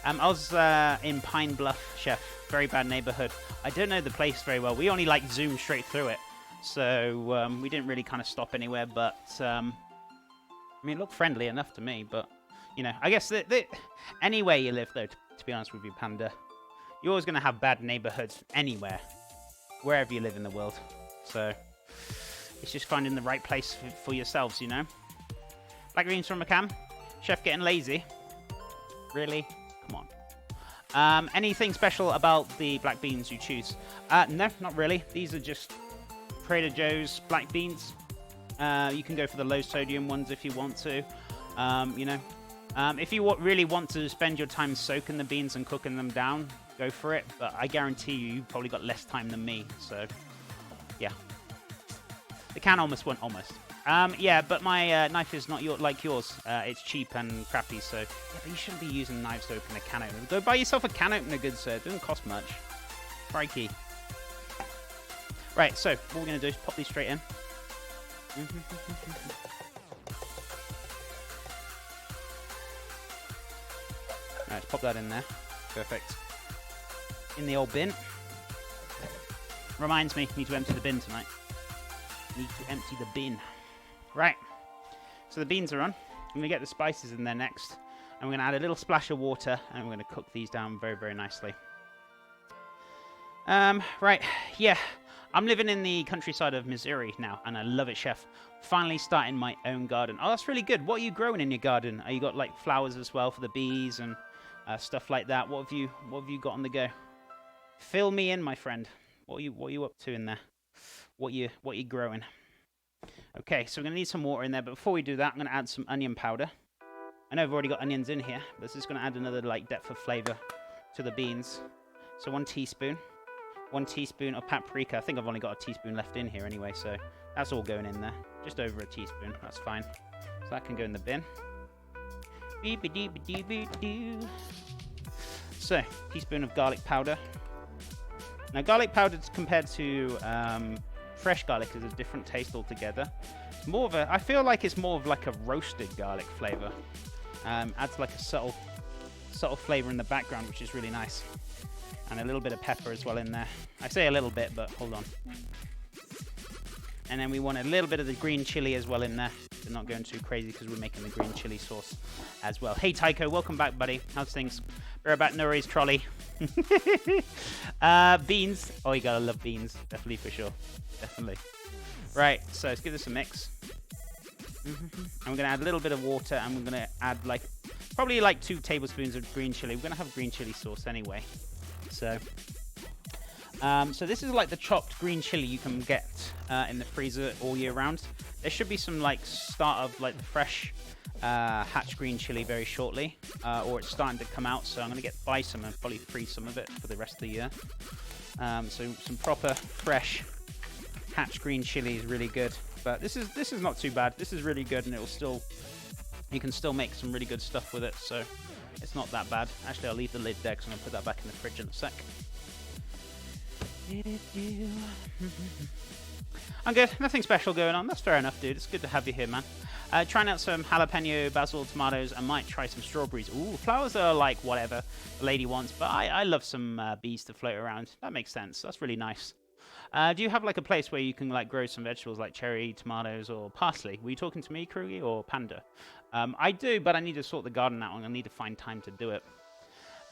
I was in Pine Bluff, Chef. Very bad neighborhood. I don't know the place very well. We only like zoomed straight through it. So we didn't really kind of stop anywhere. But, I mean, it looked friendly enough to me. But, you know, I guess anywhere you live, though, to be honest with you, Panda, you're always going to have bad neighborhoods anywhere. Wherever you live in the world. So it's just finding the right place for yourselves, you know. Black beans from a cam. Chef getting lazy. Really? Come on. Anything special about the black beans you choose? No, not really. These are just Trader Joe's black beans. You can go for the low sodium ones if you want to. You know, if you really want to spend your time soaking the beans and cooking them down, go for it. But I guarantee you've probably got less time than me. So, yeah. The can almost went almost. Yeah, but my knife is not like yours. It's cheap and crappy, so... Yeah, but you shouldn't be using knives to open a can opener. Go buy yourself a can opener, good sir. It doesn't cost much. Crikey. Right, so what we're going to do is pop these straight in. Alright, let's pop that in there. Perfect. In the old bin. Reminds me, need to empty the bin tonight. Need to empty the bin. Right. So the beans are on. I'm going to get the spices in there next. I'm going to add a little splash of water, and I'm going to cook these down very, very nicely. Right. Yeah. I'm living in the countryside of Missouri now, and I love it, Chef. Finally starting my own garden. Oh, that's really good. What are you growing in your garden? Are you got like flowers as well for the bees and stuff like that? What have you got on the go? Fill me in, my friend. What are you up to in there? What you growing? Okay, so we're going to need some water in there, but before we do that, I'm going to add some onion powder. I know I've already got onions in here, but this is going to add another like depth of flavor to the beans. So 1 teaspoon. 1 teaspoon of paprika. I think I've only got a teaspoon left in here anyway, so that's all going in there. Just over a teaspoon, that's fine. So that can go in the bin. So, teaspoon of garlic powder. Now, garlic powder compared to fresh garlic is a different taste altogether. It's more of I feel like it's more of like a roasted garlic flavor. Adds like a subtle flavor in the background, which is really nice. And a little bit of pepper as well in there. I say a little bit, but hold on. And then we want a little bit of the green chili as well in there. We're not going too crazy because we're making the green chili sauce as well. Hey, Tycho, welcome back, buddy. How's things? We're about Nuri's trolley. Beans. Oh, you gotta love beans. Definitely, for sure. Definitely. Right, so let's give this a mix. And we're going to add a little bit of water, and we're going to add probably 2 tablespoons of green chili. We're going to have green chili sauce anyway. So this is like the chopped green chili you can get in the freezer all year round. There should be some start of the fresh hatch green chili very shortly, or it's starting to come out. So I'm going to buy some and probably freeze some of it for the rest of the year. So some proper fresh hatch green chili is really good. But this is not too bad. This is really good, and you can still make some really good stuff with it. So it's not that bad. Actually, I'll leave the lid there because I'm going to put that back in the fridge in a sec. I'm good. Nothing special going on. That's fair enough, dude. It's good to have you here, man. Trying out some jalapeno, basil, tomatoes. I might try some strawberries. Ooh, flowers are like whatever the lady wants, but I love some bees to float around. That makes sense. That's really nice. Do you have a place where you can grow some vegetables like cherry, tomatoes, or parsley? Were you talking to me, Krugi, or Panda? I do, but I need to sort the garden out, and I need to find time to do it.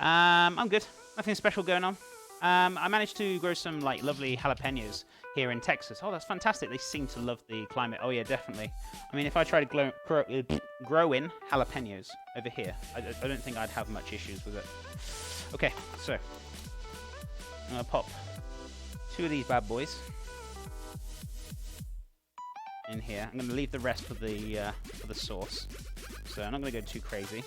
I'm good. Nothing special going on. I managed to grow some lovely jalapenos here in Texas. Oh, that's fantastic. They seem to love the climate. Oh, yeah, definitely. I mean, if I tried to grow in jalapenos over here, I don't think I'd have much issues with it. Okay, so I'm going to pop 2 of these bad boys in here. I'm going to leave the rest for the sauce. So I'm not going to go too crazy.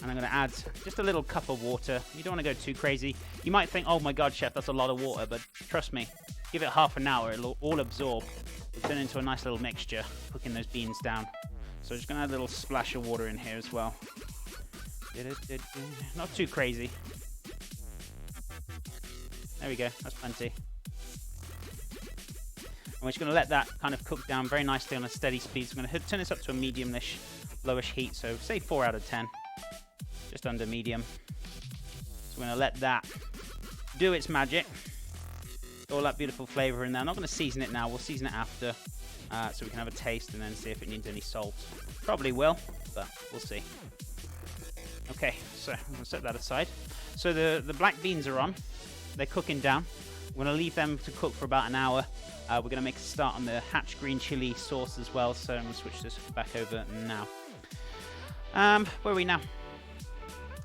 And I'm going to add just a little cup of water. You don't want to go too crazy. You might think, oh my god, Chef, that's a lot of water. But trust me, give it half an hour. It'll all absorb. It'll turn into a nice little mixture, cooking those beans down. So just going to add a little splash of water in here as well. Not too crazy. There we go. That's plenty. And we're just going to let that kind of cook down very nicely on a steady speed. So I'm going to turn this up to a medium-ish, lowish heat. So say 4 out of 10. just under medium. So we're going to let that do its magic. All that beautiful flavor in there. I'm not going to season it now. We'll season it after, so we can have a taste and then see if it needs any salt. Probably will, but we'll see. Okay, so I'm going to set that aside. So the black beans are on. They're cooking down. We're going to leave them to cook for about an hour. We're going to make a start on the Hatch green chili sauce as well, so I'm going to switch this back over now. Where are we now?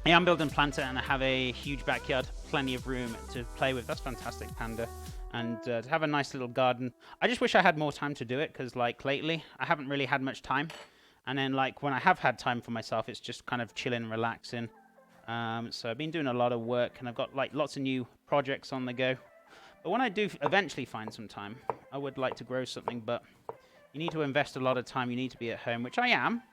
Yeah, I'm building planter and I have a huge backyard, plenty of room to play with. That's fantastic, Panda. And to have a nice little garden. I just wish I had more time to do it, because like lately I haven't really had much time. And then like when I have had time for myself, it's just kind of chilling, relaxing. So I've been doing a lot of work and I've got like lots of new projects on the go. But when I do eventually find some time, I would like to grow something, but you need to invest a lot of time. You need to be at home, which I am.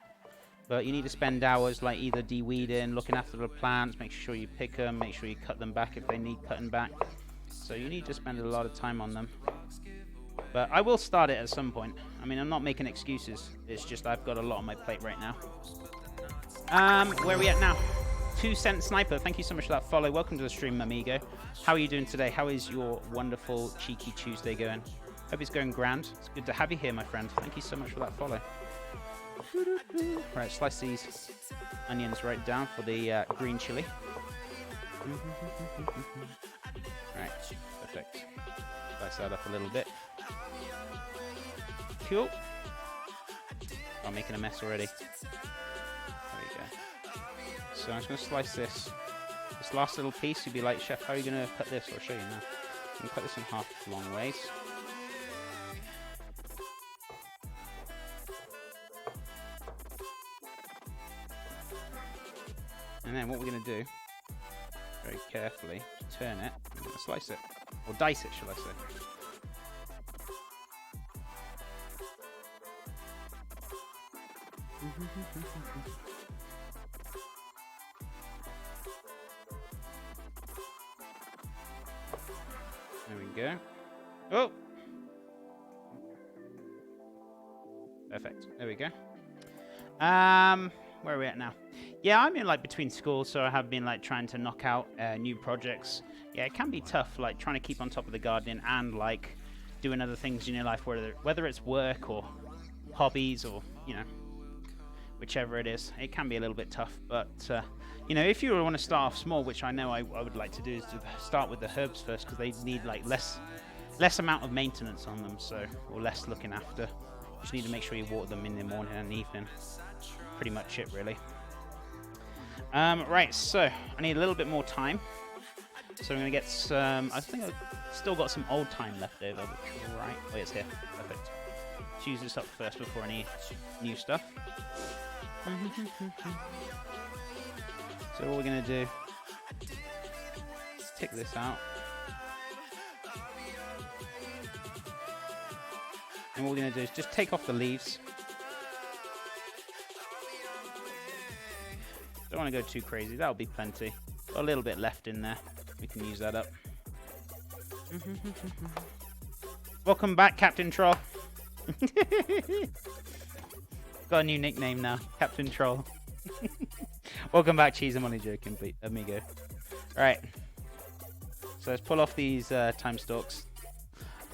But you need to spend hours like either de-weeding, looking after the plants, make sure you pick them, make sure you cut them back if they need cutting back. So you need to spend a lot of time on them. But I will start it at some point. I mean, I'm not making excuses. It's just I've got a lot on my plate right now. Where are we at now? 2 Cent Sniper, thank you so much for that follow. Welcome to the stream, amigo. How are you doing today? How is your wonderful cheeky Tuesday going? Hope it's going grand. It's good to have you here, my friend. Thank you so much for that follow. Right, slice these onions right down for the green chili. Right, perfect. Slice that up a little bit. Cool. I'm making a mess already. There we go. So I'm just going to slice this. This last little piece, you'd be like, Chef, how are you going to cut this? I'll show you now. I'm going to cut this in half long ways. And then what we're going to do, very carefully, turn it, I'm going to slice it, or dice it, shall I say. There we go. Oh! Perfect. There we go. Where are we at now? Yeah, I'm in like between schools, so I have been like trying to knock out new projects. Yeah, it can be tough, like trying to keep on top of the gardening and like doing other things in your life, whether it's work or hobbies or, you know, whichever it is. It can be a little bit tough, but you know, if you want to start off small, which I know I would like to do, is to start with the herbs first, because they need like less amount of maintenance on them, so, or less looking after. You just need to make sure you water them in the morning and the evening. Pretty much it, really. Right, so I need a little bit more time. So I'm going to get some, I think I've still got some old time left over, which, right, oh, it's here, perfect. Let's use this up first before any new stuff. So what we're going to do is take this out. And what we're going to do is just take off the leaves. Don't want to go too crazy, that'll be plenty. Got a little bit left in there, we can use that up. Welcome back, Captain Troll. Got a new nickname now, Captain Troll. Welcome back, Cheese, I'm only joking, amigo. Alright, so let's pull off these time stalks.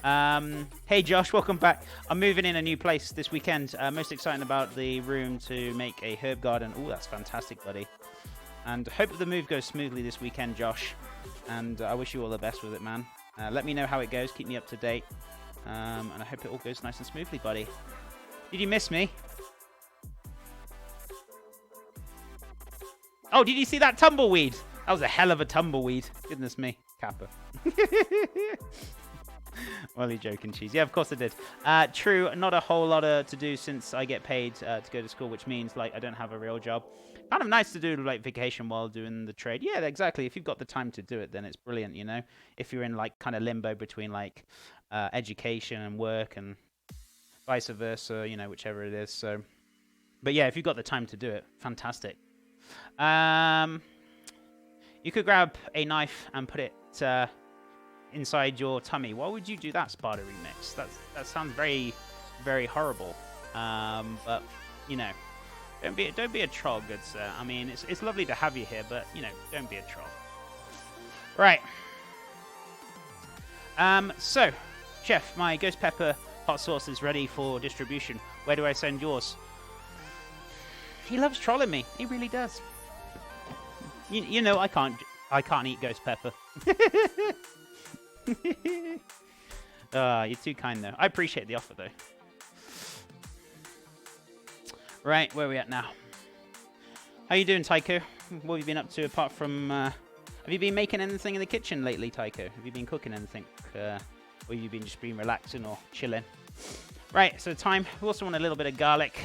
Hey Josh, welcome back. I'm moving in a new place this weekend. Most excited about the room to make a herb garden. Oh, that's fantastic, buddy. And hope the move goes smoothly this weekend, Josh. And I wish you all the best with it, man. Let me know how it goes. Keep me up to date. And I hope it all goes nice and smoothly, buddy. Did you miss me? Oh, did you see that tumbleweed? That was a hell of a tumbleweed. Goodness me. Kappa. Well, you're joking, Cheese. Yeah, of course I did. True, not a whole lot to do since I get paid to go to school, which means like I don't have a real job. Kind of nice to do like vacation while doing the trade. Yeah, exactly. If you've got the time to do it, then it's brilliant, you know. If you're in like kind of limbo between like education and work and vice versa, you know, whichever it is. So, but yeah, if you've got the time to do it, fantastic. You could grab a knife and put it inside your tummy. Why would you do that, Sparta Remix? That sounds very, very horrible. But you know, Don't be a troll, good sir. I mean, it's lovely to have you here, but you know, don't be a troll. Right. So, chef, my ghost pepper hot sauce is ready for distribution. Where do I send yours? He loves trolling me. He really does. You know, I can't eat ghost pepper. You're too kind, though. I appreciate the offer, though. Right, where are we at now? How you doing, Tycho? What have you been up to apart from... have you been making anything in the kitchen lately, Tycho? Have you been cooking anything? Or have you been just relaxing or chilling? Right, so time. We also want a little bit of garlic.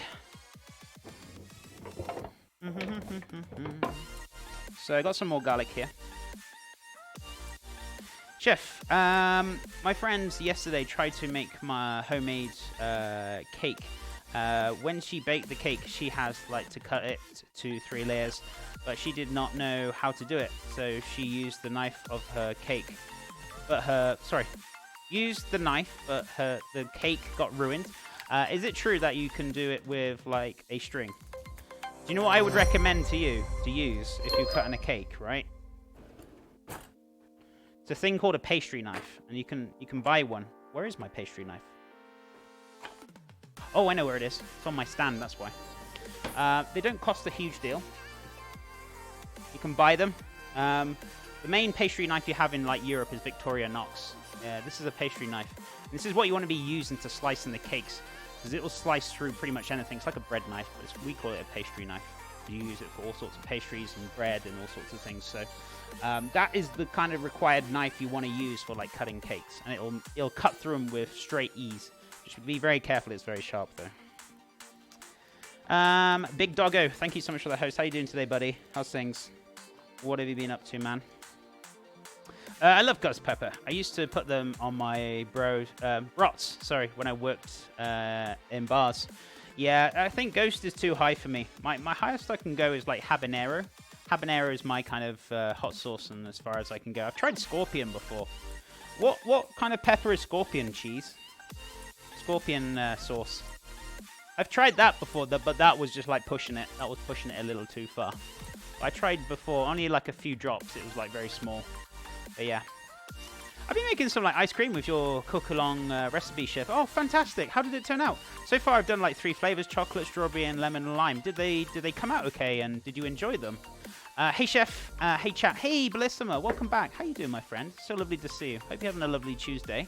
So I got some more garlic here. Chef, my friends yesterday tried to make my homemade cake. When she baked the cake, she has to cut it to 3 layers, but she did not know how to do it. So she used the knife of her cake, used the knife, but the cake got ruined. Is it true that you can do it with a string? Do you know what I would recommend to you to use if you're cutting a cake, right? It's a thing called a pastry knife, and you can buy one. Where is my pastry knife? Oh, I know where it is. It's on my stand, that's why. They don't cost a huge deal. You can buy them. The main pastry knife you have in Europe is Victorinox. This is a pastry knife. And this is what you want to be using to slice in the cakes, because it will slice through pretty much anything. It's like a bread knife, but we call it a pastry knife. You use it for all sorts of pastries and bread and all sorts of things. So that is the kind of required knife you want to use for cutting cakes, and it'll cut through them with straight ease. Just be very careful. It's very sharp though. Big Doggo, thank you so much for the host. How you doing today, buddy? How's things? What have you been up to, man? I love ghost pepper. I used to put them on my brats, sorry, when I worked in bars. Yeah, I think ghost is too high for me. My highest I can go is habanero. Habanero is my kind of hot sauce, and as far as I can go. I've tried scorpion before. What kind of pepper is scorpion? Cheese? Scorpion sauce. I've tried that before, but that was just pushing it. That was pushing it a little too far. I tried before, only a few drops. It was very small. But yeah. I've been making some ice cream with your cook-along recipe, chef. Oh, fantastic! How did it turn out? So far, I've done 3 flavors: chocolate, strawberry, and lemon and lime. Did they come out okay? And did you enjoy them? Hey, chef. Hey, chat. Hey, Bellissima. Welcome back. How you doing, my friend? So lovely to see you. Hope you're having a lovely Tuesday.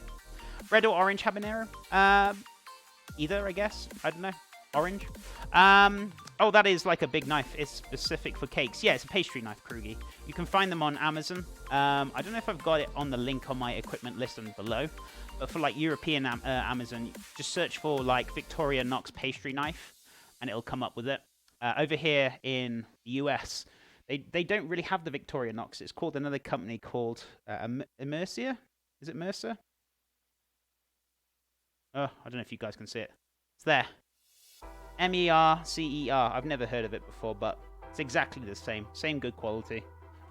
Red or orange habanero? Either, I guess. I don't know. Orange. Oh, that is a big knife. It's specific for cakes. Yeah, it's a pastry knife, Krugi. You can find them on Amazon. I don't know if I've got it on the link on my equipment list and below. But for European Amazon, just search for Victorinox pastry knife, and it'll come up with it. Over here in the US, they don't really have the Victorinox. It's called another company called Mercer. Is it Mercer? Oh, I don't know if you guys can see it. It's there. Mercer. I've never heard of it before, but it's exactly the same. Same good quality.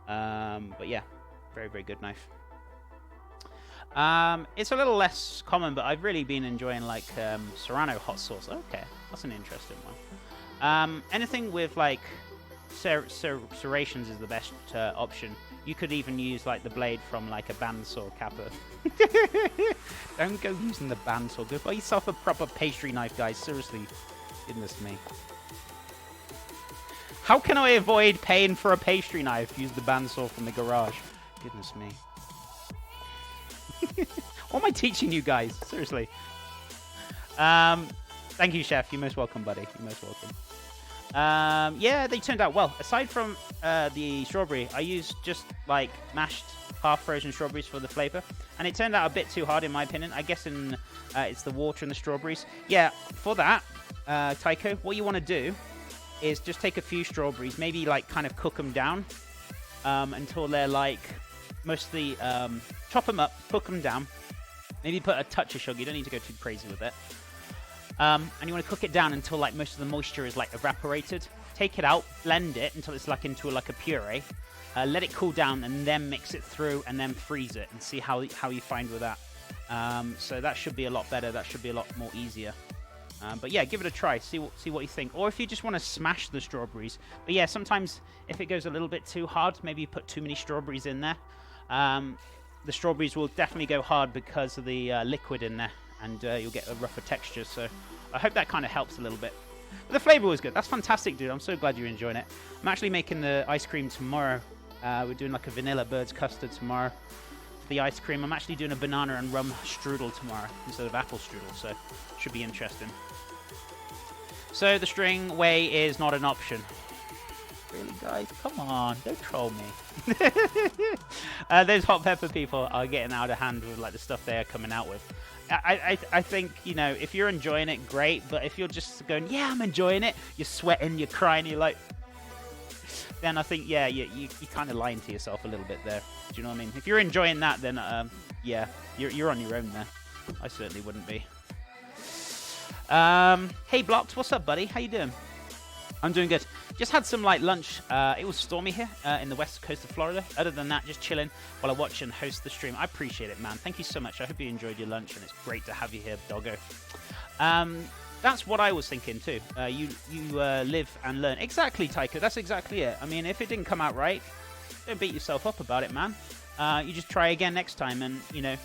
But yeah, very, very good knife. It's a little less common, but I've really been enjoying Serrano hot sauce. Okay, that's an interesting one. Anything with serrations is the best option. You could even use the blade from a bandsaw kappa. Don't go using the bandsaw. Go buy yourself a proper pastry knife, guys. Seriously. Goodness me. How can I avoid paying for a pastry knife? Use the bandsaw from the garage. Goodness me. What am I teaching you guys? Seriously. Thank you, chef. You're most welcome, buddy. You're most welcome. Yeah, they turned out well. Aside from the strawberry, I used just mashed half-frozen strawberries for the flavor, and it turned out a bit too hard in my opinion. I guess it's the water and the strawberries. Yeah, for that, Tycho, what you want to do is just take a few strawberries, maybe kind of cook them down until they're mostly chop them up, cook them down, maybe put a touch of sugar. You don't need to go too crazy with it. And you want to cook it down until most of the moisture is evaporated. Take it out, blend it until it's into a puree. Let it cool down and then mix it through and then freeze it and see how you find with that. So that should be a lot better. That should be a lot more easier. But yeah, give it a try. See what you think. Or if you just want to smash the strawberries. But yeah, sometimes if it goes a little bit too hard, maybe you put too many strawberries in there. The strawberries will definitely go hard because of the liquid in there, and you'll get a rougher texture. So I hope that kind of helps a little bit. But the flavor was good. That's fantastic, dude. I'm so glad you're enjoying it. I'm actually making the ice cream tomorrow. We're doing like a vanilla bird's custard tomorrow. The ice cream. I'm actually doing a banana and rum strudel tomorrow instead of apple strudel, so should be interesting. So the string way is not an option. Really, guys? Come on, don't troll me. Those hot pepper people are getting out of hand with like the stuff they are coming out with. I think, you know, if you're enjoying it, great. But if you're just going, yeah, I'm enjoying it, you're sweating, you're crying, you're like, then I think, yeah, you're kind of lying to yourself a little bit there. Do you know what I mean? If you're enjoying that, then yeah, you're on your own there. I certainly wouldn't be. Hey, Blocked, what's up, buddy? How you doing? I'm doing good. Just had some light lunch. It was stormy here in the west coast of Florida. Other than that, just chilling while I watch and host the stream. I appreciate it, man. Thank you so much. I hope you enjoyed your lunch, and it's great to have you here, doggo. That's what I was thinking too. You live and learn. Exactly, Tycho. That's exactly it. I mean, if it didn't come out right, don't beat yourself up about it, man. You just try again next time, and, you know,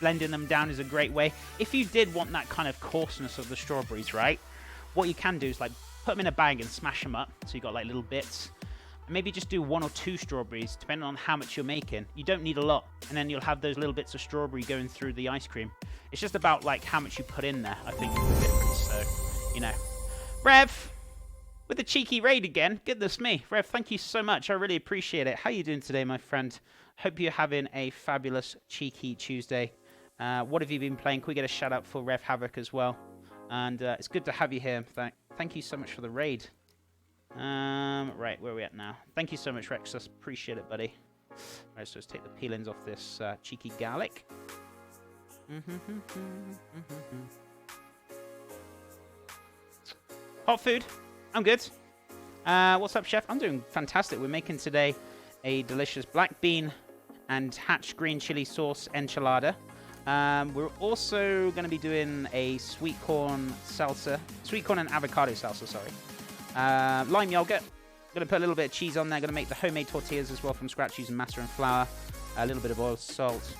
blending them down is a great way. If you did want that kind of coarseness of the strawberries, right, what you can do is like put them in a bag and smash them up, so you got like little bits. And maybe just do 1 or 2 strawberries, depending on how much you're making. You don't need a lot, and then you'll have those little bits of strawberry going through the ice cream. It's just about like how much you put in there, I think, is the difference. So, you know. Rev, with a cheeky raid again. Goodness me. Rev, thank you so much. I really appreciate it. How you doing today, my friend? Hope you're having a fabulous cheeky Tuesday. What have you been playing? Can we get a shout out for Rev Havoc as well? And it's good to have you here. Thank you so much for the raid. Right, where are we at now? Thank you so much, Rexus. Appreciate it, buddy. Right, so let's take the peelings off this cheeky garlic. Hot food. I'm good. What's up, chef? I'm doing fantastic. We're making today a delicious black bean and hatch green chili sauce enchilada. We're also going to be doing a sweet corn and avocado salsa, sorry. Lime yogurt. Going to put a little bit of cheese on there. Going to make the homemade tortillas as well from scratch using masa and flour. A little bit of oil, salt.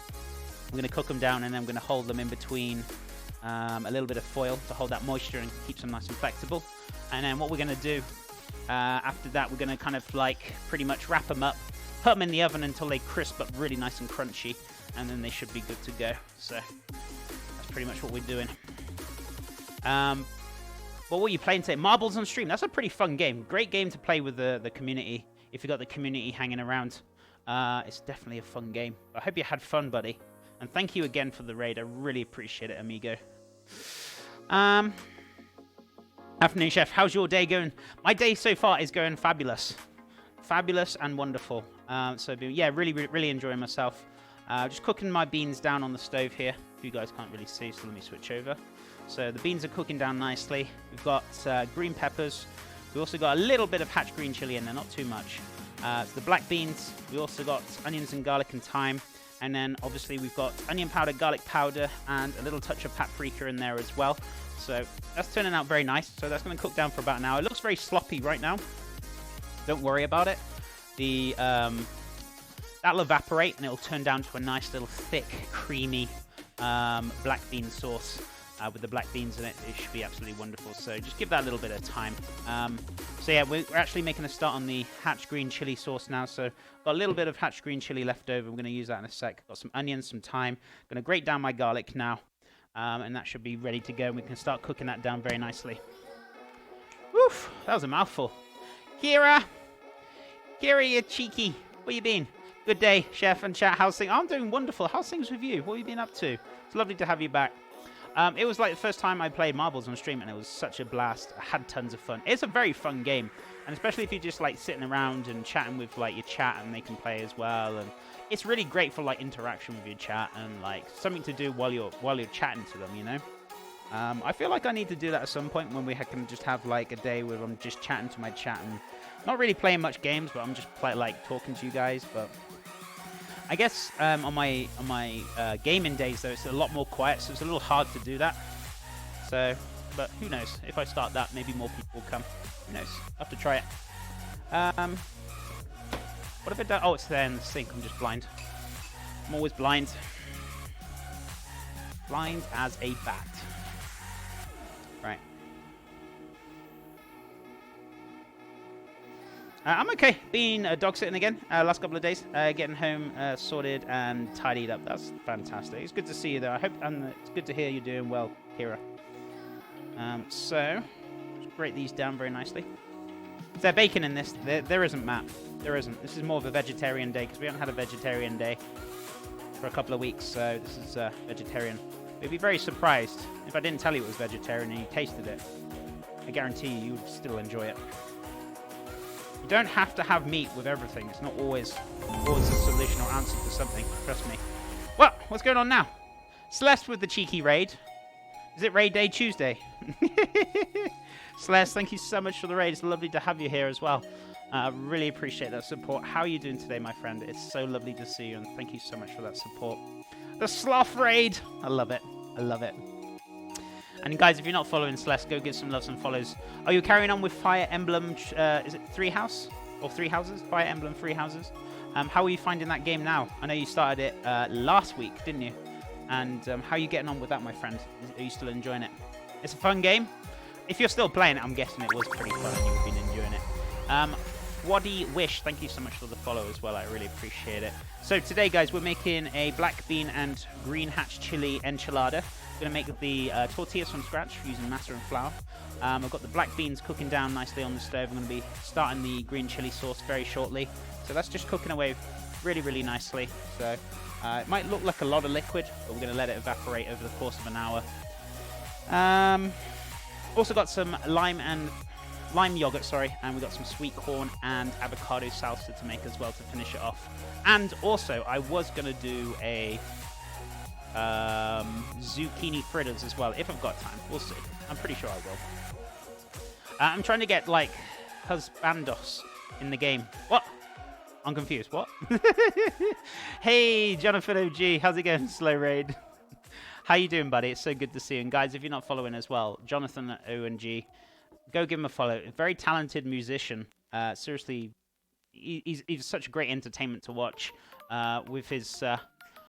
I'm going to cook them down, and then I'm going to hold them in between a little bit of foil to hold that moisture and keeps them nice and flexible. And then what we're going to do after that, we're going to kind of like pretty much wrap them up, put them in the oven until they crisp up really nice and crunchy, and then they should be good to go. So that's pretty much what we're doing. What were you playing today? Marbles on stream. That's a pretty fun game. Great game to play with the community. If you got the community hanging around, it's definitely a fun game. I hope you had fun, buddy. And thank you again for the raid. I really appreciate it, amigo. Afternoon, chef. How's your day going? My day so far is going fabulous. Fabulous and wonderful. So, yeah, really enjoying myself. Just cooking my beans down on the stove here. You guys can't really see, so let me switch over. So the beans are cooking down nicely. We've got green peppers. We also got a little bit of hatch green chili in there, not too much. So the black beans. We also got onions and garlic and thyme. And then obviously we've got onion powder, garlic powder, and a little touch of paprika in there as well. So that's turning out very nice. So that's going to cook down for about an hour. It looks very sloppy right now. Don't worry about it. That'll evaporate and it'll turn down to a nice little thick, creamy black bean sauce with the black beans in it. It should be absolutely wonderful. So just give that a little bit of time. So yeah, we're actually making a start on the hatch green chili sauce now. So got a little bit of hatch green chili left over. I'm going to use that in a sec. Got some onions, some thyme. Going to grate down my garlic now. And that should be ready to go. We can start cooking that down very nicely. Woof, that was a mouthful. Kira, you cheeky. Where you been? Good day, chef and chat. How's things? I'm doing wonderful. How's things with you? What have you been up to? It's lovely to have you back. It was like the first time I played marbles on stream, and it was such a blast. I had tons of fun. It's a very fun game, and especially if you're just like sitting around and chatting with like your chat, and they can play as well. And it's really great for like interaction with your chat and like something to do while you're chatting to them. You know, I feel like I need to do that at some point when we can just have like a day where I'm just chatting to my chat and not really playing much games, but I'm just like talking to you guys. But I guess on my gaming days, though, it's a lot more quiet, so it's a little hard to do that. So but who knows? If I start that, maybe more people will come. Who knows? I'll have to try it. What have I done? Oh, it's there in the sink. I'm just blind. I'm always blind. Blind as a bat. Right. I'm okay. Been dog sitting again last couple of days. Getting home sorted and tidied up. That's fantastic. It's good to see you though. I hope, and it's good to hear you're doing well, Kira. So, just grate these down very nicely. Is there bacon in this? There isn't, Matt. There isn't. This is more of a vegetarian day because we haven't had a vegetarian day for a couple of weeks. So this is vegetarian. You'd be very surprised if I didn't tell you it was vegetarian and you tasted it. I guarantee you would still enjoy it. You don't have to have meat with everything. It's not always a solution or answer to something. Trust me. Well, what's going on now? Celeste with the cheeky raid. Is it raid day Tuesday? Celeste, thank you so much for the raid. It's lovely to have you here as well. I really appreciate that support. How are you doing today, my friend? It's so lovely to see you, and thank you so much for that support. The Sloth raid. I love it. I love it. And guys, if you're not following Celeste, go give some love, some follows. Are you carrying on with Fire Emblem? Is it 3 House or 3 Houses? Fire Emblem 3 Houses. How are you finding that game now? I know you started it last week, didn't you? And how are you getting on with that, my friend? Are you still enjoying it? It's a fun game. If you're still playing it, I'm guessing it was pretty fun and you've been enjoying it. Waddy Wish, thank you so much for the follow as well. I really appreciate it. So today, guys, we're making a black bean and green hatch chili enchilada. We're going to make the tortillas from scratch using masa and flour. I've got the black beans cooking down nicely on the stove. I'm going to be starting the green chili sauce very shortly. So that's just cooking away really, really nicely. So it might look like a lot of liquid, but we're going to let it evaporate over the course of an hour. Also got some lime yogurt, sorry, and we've got some sweet corn and avocado salsa to make as well to finish it off. And also, I was going to do a zucchini fritters as well, if I've got time. We'll see. I'm pretty sure I will. I'm trying to get, like, husbandos in the game. What? I'm confused. What? Hey, Jonathan OG. How's it going, Slow Raid? How you doing, buddy? It's so good to see you. And guys, if you're not following as well, Jonathan ONG, go give him a follow. A very talented musician. Seriously, he's such a great entertainment to watch with his